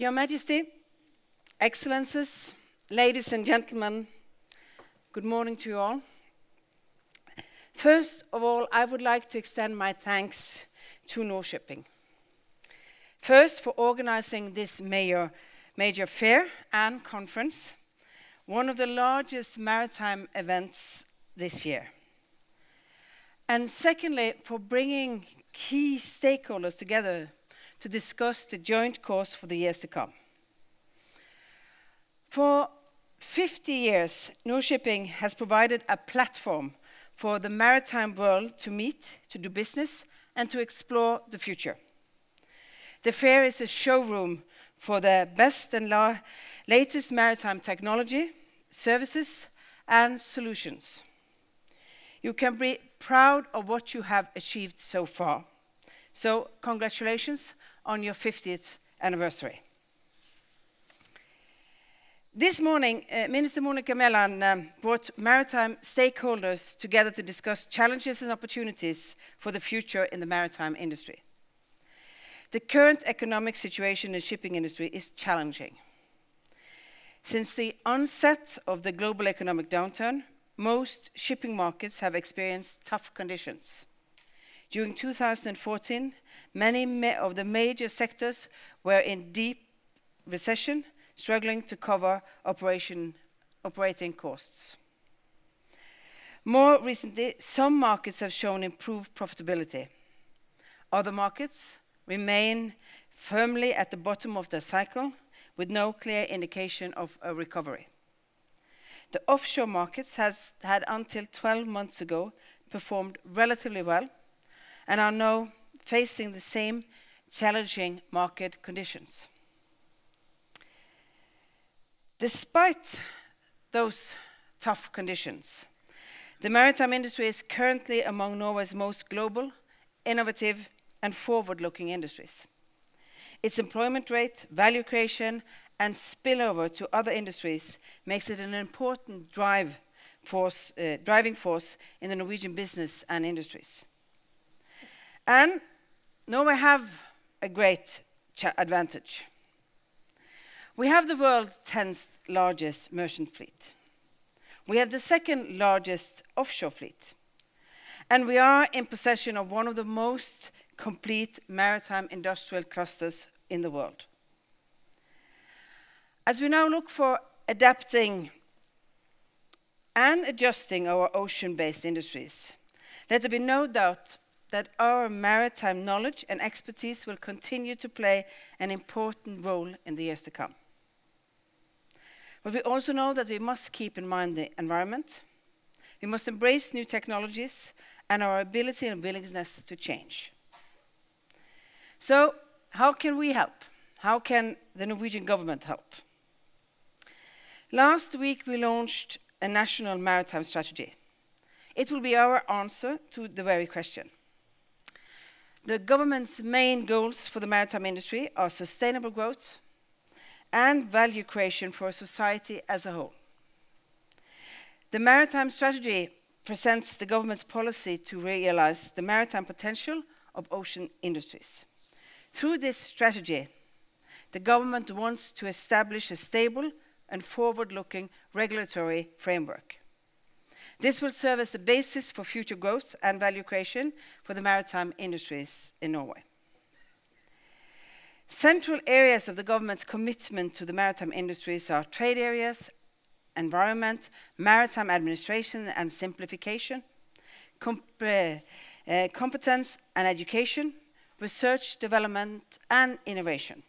Your Majesty, Excellencies, ladies and gentlemen, good morning to you all. First of all, I would like to extend my thanks to Norway Shipping. First, for organizing this major fair and conference, one of the largest maritime events this year. And secondly, for bringing key stakeholders together to discuss the joint course for the years to come. For 50 years, Norway Shipping has provided a platform for the maritime world to meet, to do business, and to explore the future. The fair is a showroom for the best and latest maritime technology, services, and solutions. You can be proud of what you have achieved so far. So, congratulations on your 50th anniversary. This morning, Minister Monica Mæland brought maritime stakeholders together to discuss challenges and opportunities for the future in the maritime industry. The current economic situation in the shipping industry is challenging. Since the onset of the global economic downturn, most shipping markets have experienced tough conditions. During 2014, many of the major sectors were in deep recession, struggling to cover operating costs. More recently, some markets have shown improved profitability. Other markets remain firmly at the bottom of the cycle, with no clear indication of a recovery. The offshore markets had until 12 months ago performed relatively well and are now facing the same challenging market conditions. Despite those tough conditions, the maritime industry is currently among Norway's most global, innovative, and forward-looking industries. Its employment rate, value creation, and spillover to other industries makes it an important driving force in the Norwegian business and industries. And Norway have a great advantage. We have the world's 10th largest merchant fleet. We have the second largest offshore fleet. And we are in possession of one of the most complete maritime industrial clusters in the world. As we now look for adapting and adjusting our ocean-based industries, let there be no doubt that our maritime knowledge and expertise will continue to play an important role in the years to come. But we also know that we must keep in mind the environment. We must embrace new technologies and our ability and willingness to change. So, how can we help? How can the Norwegian government help? Last week we launched a national maritime strategy. It will be our answer to the very question. The government's main goals for the maritime industry are sustainable growth and value creation for society as a whole. The maritime strategy presents the government's policy to realize the maritime potential of ocean industries. Through this strategy, the government wants to establish a stable and forward-looking regulatory framework. This will serve as the basis for future growth and value creation for the maritime industries in Norway. Central areas of the government's commitment to the maritime industries are trade areas, environment, maritime administration and simplification, competence and education, research, development and innovation,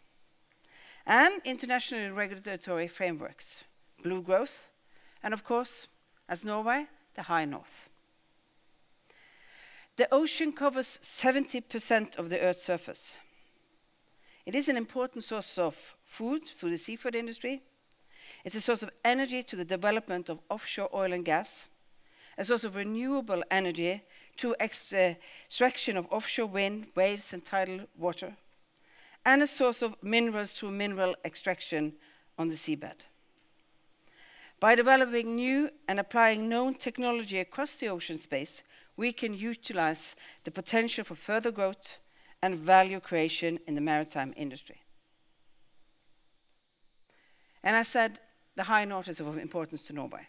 and international regulatory frameworks, blue growth, and of course, as Norway, the High North. The ocean covers 70% of the Earth's surface. It is an important source of food through the seafood industry. It's a source of energy to the development of offshore oil and gas, a source of renewable energy through extraction of offshore wind, waves, and tidal water, and a source of minerals through mineral extraction on the seabed. By developing new and applying known technology across the ocean space, we can utilize the potential for further growth and value creation in the maritime industry. And I said the high north is of importance to Norway.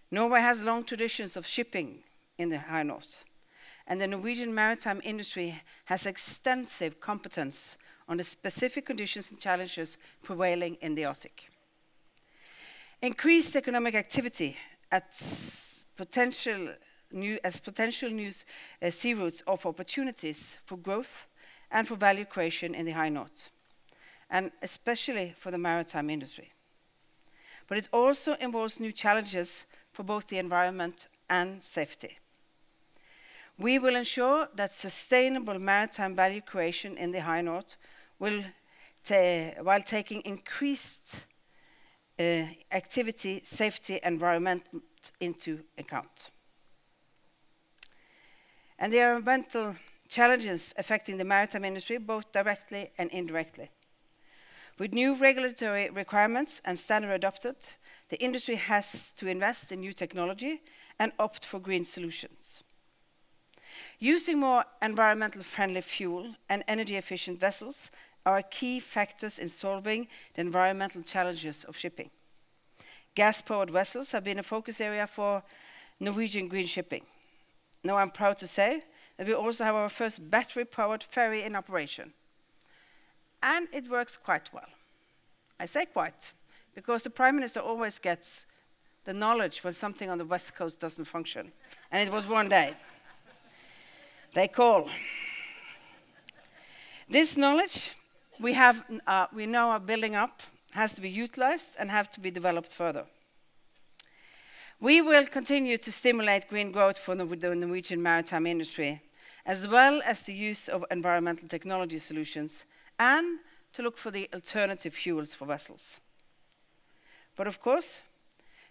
Norway has long traditions of shipping in the high north, and the Norwegian maritime industry has extensive competence on the specific conditions and challenges prevailing in the Arctic. Increased economic activity as potential new sea routes offer opportunities for growth and for value creation in the high north, and especially for the maritime industry. But it also involves new challenges for both the environment and safety. We will ensure that sustainable maritime value creation in the high north will, while taking increased activity, safety, and environment into account. And the environmental challenges affecting the maritime industry both directly and indirectly. With new regulatory requirements and standards adopted, the industry has to invest in new technology and opt for green solutions. Using more environmentally friendly fuel and energy-efficient vessels are key factors in solving the environmental challenges of shipping. Gas-powered vessels have been a focus area for Norwegian green shipping. Now I'm proud to say that we also have our first battery-powered ferry in operation. And it works quite well. I say quite, because the Prime Minister always gets the knowledge when something on the West Coast doesn't function. And it was one day. They call. This knowledge we now are building up has to be utilized and have to be developed further. We will continue to stimulate green growth for the Norwegian maritime industry, as well as the use of environmental technology solutions, and to look for the alternative fuels for vessels. But of course,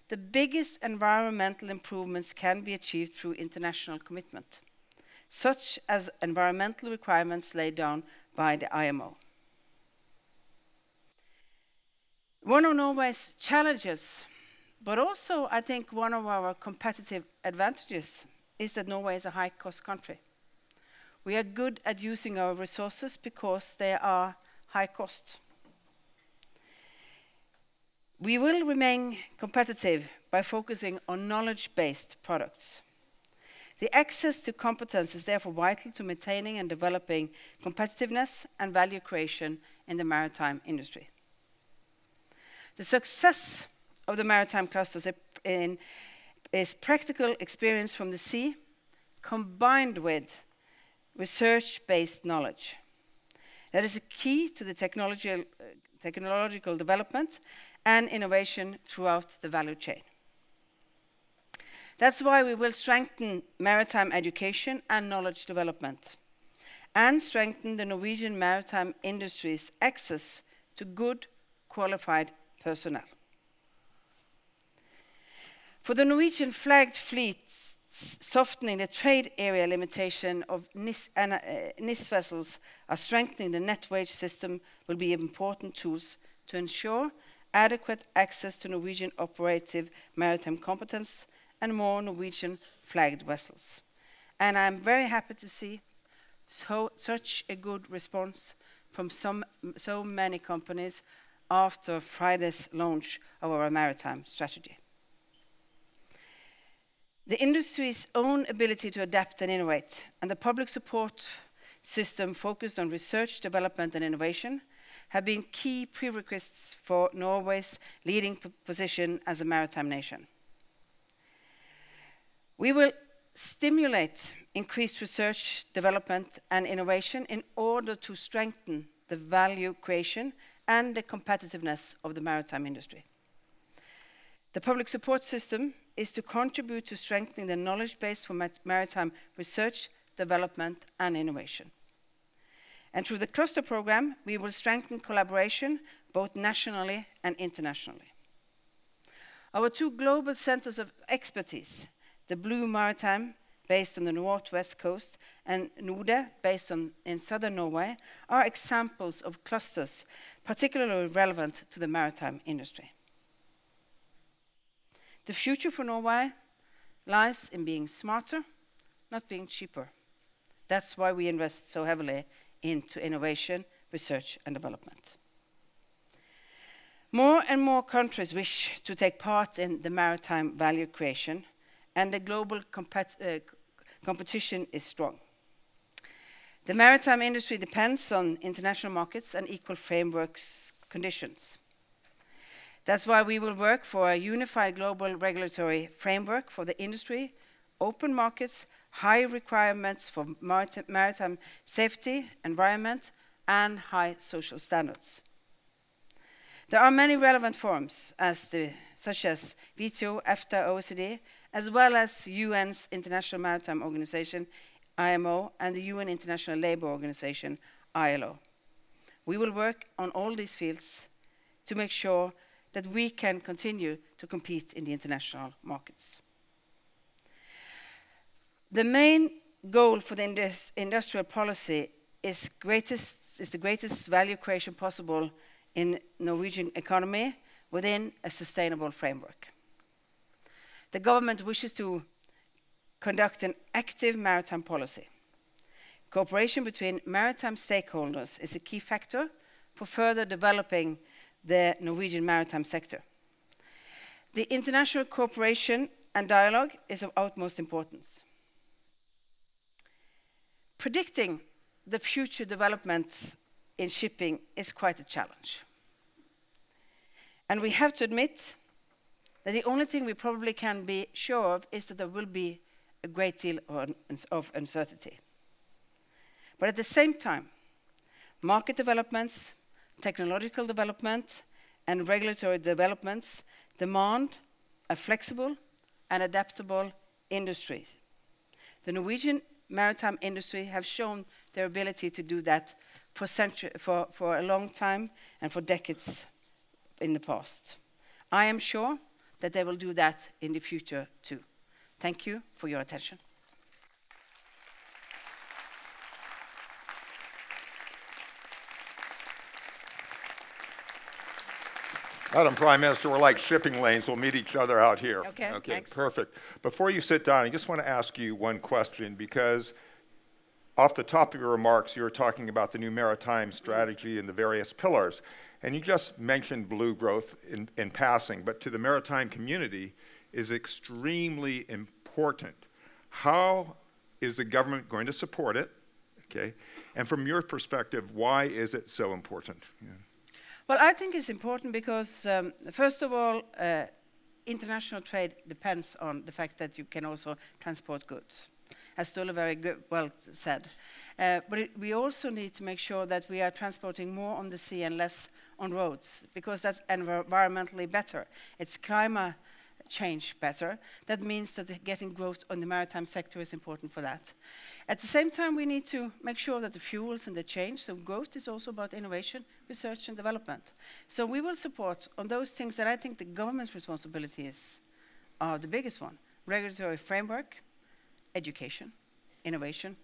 the biggest environmental improvements can be achieved through international commitment, such as environmental requirements laid down by the IMO. One of Norway's challenges, but also I think one of our competitive advantages, is that Norway is a high-cost country. We are good at using our resources because they are high cost. We will remain competitive by focusing on knowledge-based products. The access to competence is therefore vital to maintaining and developing competitiveness and value creation in the maritime industry. The success of the maritime clusters is practical experience from the sea combined with research-based knowledge. That is a key to the technological development and innovation throughout the value chain. That's why we will strengthen maritime education and knowledge development, and strengthen the Norwegian maritime industry's access to good, qualified personnel. For the Norwegian flagged fleets, softening the trade area limitation of NIS vessels are strengthening the net wage system will be important tools to ensure adequate access to Norwegian operative maritime competence and more Norwegian flagged vessels. And I'm very happy to see such a good response from so many companies after Friday's launch of our maritime strategy. The industry's own ability to adapt and innovate, and the public support system focused on research, development, and innovation have been key prerequisites for Norway's leading position as a maritime nation. We will stimulate increased research, development, and innovation in order to strengthen the value creation and the competitiveness of the maritime industry. The public support system is to contribute to strengthening the knowledge base for maritime research, development, and innovation. And through the cluster program, we will strengthen collaboration both nationally and internationally. Our two global centers of expertise, the Blue Maritime, based on the northwest coast, and Node, based in southern Norway, are examples of clusters particularly relevant to the maritime industry. The future for Norway lies in being smarter, not being cheaper. That's why we invest so heavily into innovation, research, and development. More and more countries wish to take part in the maritime value creation, and the global competition is strong. The maritime industry depends on international markets and equal frameworks conditions. That's why we will work for a unified global regulatory framework for the industry, open markets, high requirements for maritime safety, environment, and high social standards. There are many relevant forums, such as WTO, EFTA, OECD, as well as UN's International Maritime Organization, IMO, and the UN International Labour Organization, ILO. We will work on all these fields to make sure that we can continue to compete in the international markets. The main goal for the industrial policy is the greatest value creation possible in Norwegian economy within a sustainable framework. The government wishes to conduct an active maritime policy. Cooperation between maritime stakeholders is a key factor for further developing the Norwegian maritime sector. The international cooperation and dialogue is of utmost importance. Predicting the future developments in shipping is quite a challenge. And we have to admit that the only thing we probably can be sure of is that there will be a great deal of uncertainty. But at the same time, market developments, technological development, and regulatory developments demand a flexible and adaptable industry. The Norwegian maritime industry have shown their ability to do that for a long time and for decades in the past. I am sure that they will do that in the future too. Thank you for your attention. Madam Prime Minister, we're like shipping lanes. We'll meet each other out here. Okay, thanks. Perfect. Before you sit down, I just want to ask you one question, because off the top of your remarks, you were talking about the new maritime strategy and the various pillars. And you just mentioned blue growth in passing, but to the maritime community is extremely important. How is the government going to support it? Okay. And from your perspective, why is it so important? Yeah. Well, I think it's important because, first of all, international trade depends on the fact that you can also transport goods, as Ståle very well said. But we also need to make sure that we are transporting more on the sea and less on roads, because that's environmentally better. It's climate change better. That means that getting growth on the maritime sector is important for that. At the same time, we need to make sure that the fuels and the change, so growth is also about innovation, research and development. So we will support on those things that I think the government's responsibilities are the biggest one. Regulatory framework, education, innovation,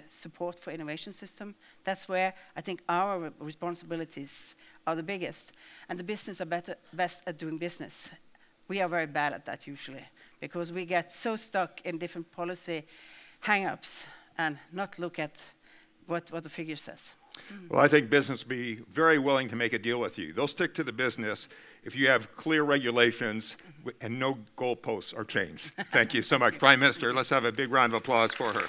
support for innovation system. That's where I think our responsibilities are the biggest. And the business are best at doing business. We are very bad at that usually, because we get so stuck in different policy hang-ups and not look at what the figure says. Well, I think business will be very willing to make a deal with you. They'll stick to the business if you have clear regulations and no goalposts are changed. Thank you so much, Prime Minister. Let's have a big round of applause for her.